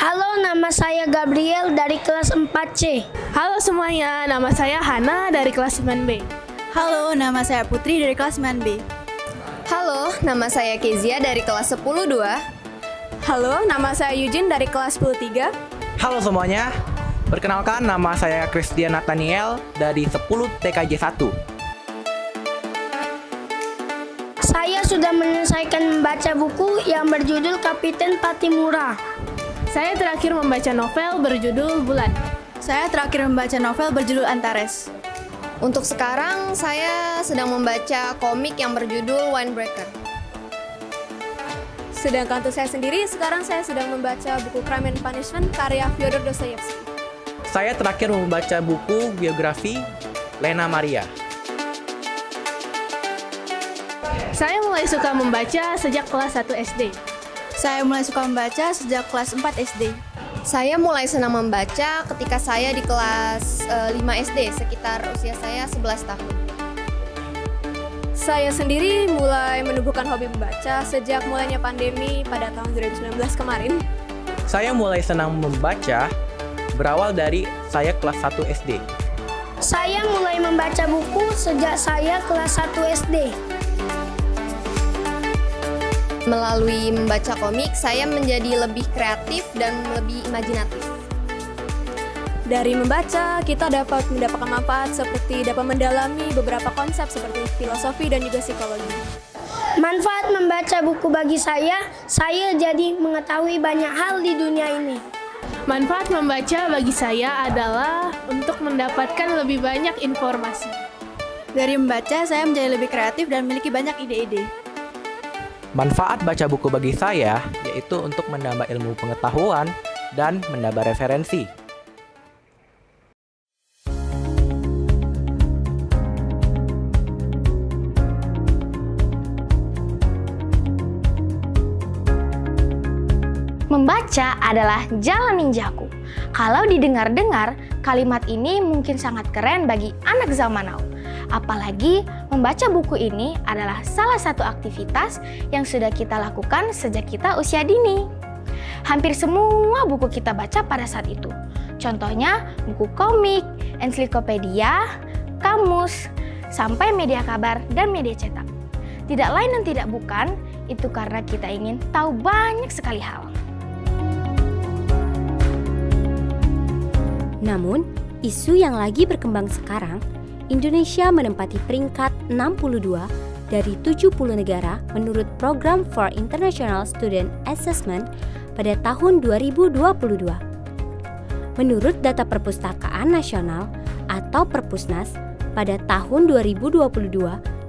Halo, nama saya Gabriel dari kelas 4C. Halo semuanya, nama saya Hana dari kelas 9B. Halo, nama saya Putri dari kelas 9B. Halo, nama saya Kezia dari kelas 10-2. Halo, nama saya Eugene dari kelas 10-3. Halo semuanya, perkenalkan nama saya Christian Nathaniel dari 10 TKJ 1. Saya sudah menyelesaikan membaca buku yang berjudul Kapiten Patimura. Saya terakhir membaca novel berjudul Bulan. Saya terakhir membaca novel berjudul Antares. Untuk sekarang, saya sedang membaca komik yang berjudul Windbreaker. Sedangkan untuk saya sendiri, sekarang saya sedang membaca buku Crime and Punishment karya Fyodor Dostoyevsky. Saya terakhir membaca buku biografi Lena Maria. Saya mulai suka membaca sejak kelas 1 SD. Saya mulai suka membaca sejak kelas 4 SD. Saya mulai senang membaca ketika saya di kelas 5 SD, sekitar usia saya 11 tahun. Saya sendiri mulai menumbuhkan hobi membaca sejak mulainya pandemi pada tahun 2019 kemarin. Saya mulai senang membaca berawal dari saya kelas 1 SD. Saya mulai membaca buku sejak saya kelas 1 SD. Melalui membaca komik, saya menjadi lebih kreatif dan lebih imajinatif. Dari membaca, kita dapat mendapatkan manfaat seperti dapat mendalami beberapa konsep seperti filosofi dan juga psikologi. Manfaat membaca buku bagi saya jadi mengetahui banyak hal di dunia ini. Manfaat membaca bagi saya adalah untuk mendapatkan lebih banyak informasi. Dari membaca, saya menjadi lebih kreatif dan memiliki banyak ide-ide. Manfaat baca buku bagi saya yaitu untuk menambah ilmu pengetahuan dan menambah referensi. Membaca adalah jalan ninjaku. Kalau didengar-dengar, kalimat ini mungkin sangat keren bagi anak zaman now. Apalagi membaca buku ini adalah salah satu aktivitas yang sudah kita lakukan sejak kita usia dini. Hampir semua buku kita baca pada saat itu. Contohnya buku komik, ensiklopedia, kamus, sampai media kabar dan media cetak. Tidak lain dan tidak bukan, itu karena kita ingin tahu banyak sekali hal. Namun, isu yang lagi berkembang sekarang, Indonesia menempati peringkat 62 dari 70 negara menurut Program for International Student Assessment pada tahun 2022. Menurut data Perpustakaan Nasional atau Perpusnas, pada tahun 2022,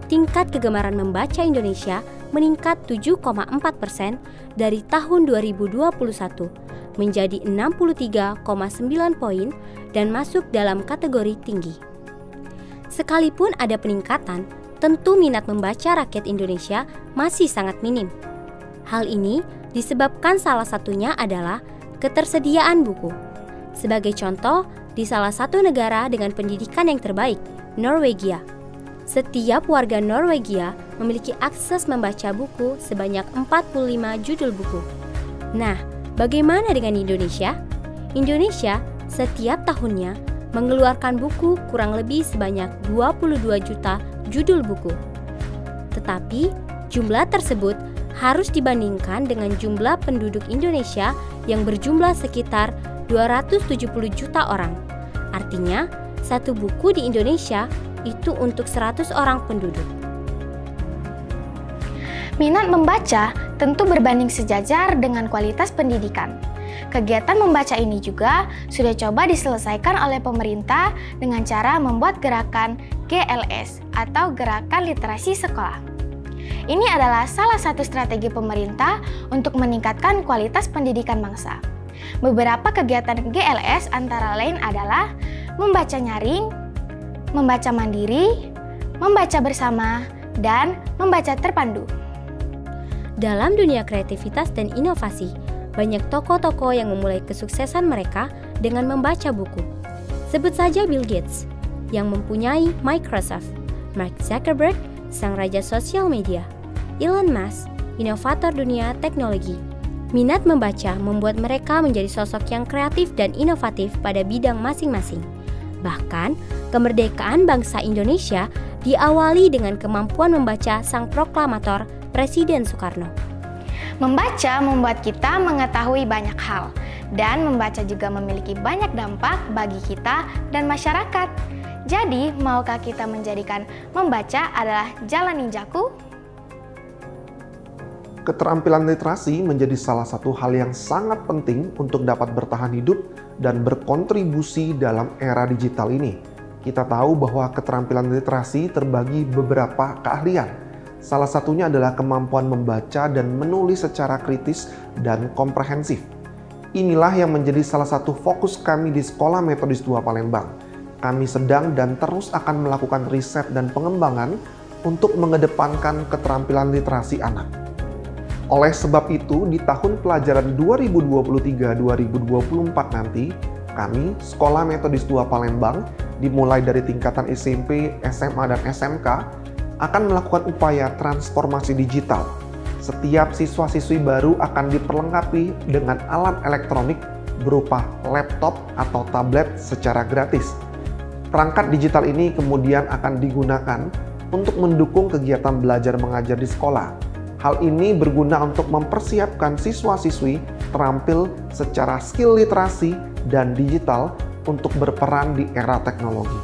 tingkat kegemaran membaca Indonesia meningkat 7,4% dari tahun 2021 menjadi 63,9 poin dan masuk dalam kategori tinggi. Sekalipun ada peningkatan, tentu minat membaca rakyat Indonesia masih sangat minim. Hal ini disebabkan salah satunya adalah ketersediaan buku. Sebagai contoh, di salah satu negara dengan pendidikan yang terbaik, Norwegia. Setiap warga Norwegia memiliki akses membaca buku sebanyak 45 judul buku. Nah, bagaimana dengan Indonesia? Indonesia setiap tahunnya mengeluarkan buku kurang lebih sebanyak 22 juta judul buku. Tetapi, jumlah tersebut harus dibandingkan dengan jumlah penduduk Indonesia yang berjumlah sekitar 270 juta orang. Artinya, satu buku di Indonesia itu untuk 100 orang penduduk. Minat membaca tentu berbanding sejajar dengan kualitas pendidikan. Kegiatan membaca ini juga sudah coba diselesaikan oleh pemerintah dengan cara membuat gerakan GLS atau Gerakan Literasi Sekolah. Ini adalah salah satu strategi pemerintah untuk meningkatkan kualitas pendidikan bangsa. Beberapa kegiatan GLS antara lain adalah membaca nyaring, membaca mandiri, membaca bersama, dan membaca terpandu. Dalam dunia kreativitas dan inovasi, banyak tokoh-tokoh yang memulai kesuksesan mereka dengan membaca buku. Sebut saja Bill Gates, yang mempunyai Microsoft, Mark Zuckerberg, sang raja sosial media, Elon Musk, inovator dunia teknologi, Minat membaca membuat mereka menjadi sosok yang kreatif dan inovatif pada bidang masing-masing. Bahkan, kemerdekaan bangsa Indonesia diawali dengan kemampuan membaca sang proklamator Presiden Soekarno. Membaca membuat kita mengetahui banyak hal, dan membaca juga memiliki banyak dampak bagi kita dan masyarakat. Jadi, maukah kita menjadikan membaca adalah jalan ninjaku? Keterampilan literasi menjadi salah satu hal yang sangat penting untuk dapat bertahan hidup dan berkontribusi dalam era digital ini. Kita tahu bahwa keterampilan literasi terbagi beberapa keahlian. Salah satunya adalah kemampuan membaca dan menulis secara kritis dan komprehensif. Inilah yang menjadi salah satu fokus kami di Sekolah Metodis 2 Palembang. Kami sedang dan terus akan melakukan riset dan pengembangan untuk mengedepankan keterampilan literasi anak. Oleh sebab itu, di tahun pelajaran 2023-2024 nanti, kami, Sekolah Metodis 2 Palembang, dimulai dari tingkatan SMP, SMA, dan SMK, akan melakukan upaya transformasi digital. Setiap siswa-siswi baru akan diperlengkapi dengan alat elektronik berupa laptop atau tablet secara gratis. Perangkat digital ini kemudian akan digunakan untuk mendukung kegiatan belajar mengajar di sekolah. Hal ini berguna untuk mempersiapkan siswa-siswi terampil secara skill literasi dan digital untuk berperan di era teknologi.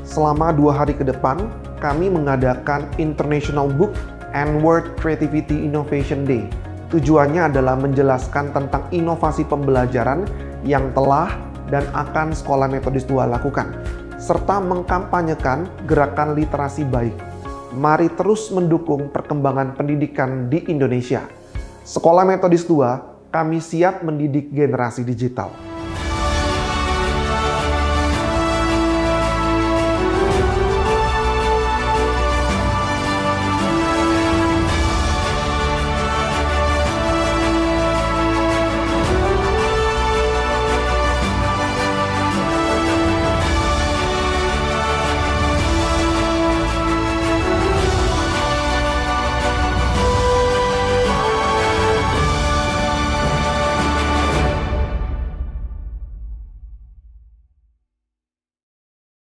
Selama 2 hari ke depan, kami mengadakan International Book and Word Creativity Innovation Day. Tujuannya adalah menjelaskan tentang inovasi pembelajaran yang telah dan akan Sekolah Metodis 2 lakukan, serta mengkampanyekan gerakan literasi baik. Mari terus mendukung perkembangan pendidikan di Indonesia. Sekolah Metodis 2, kami siap mendidik generasi digital.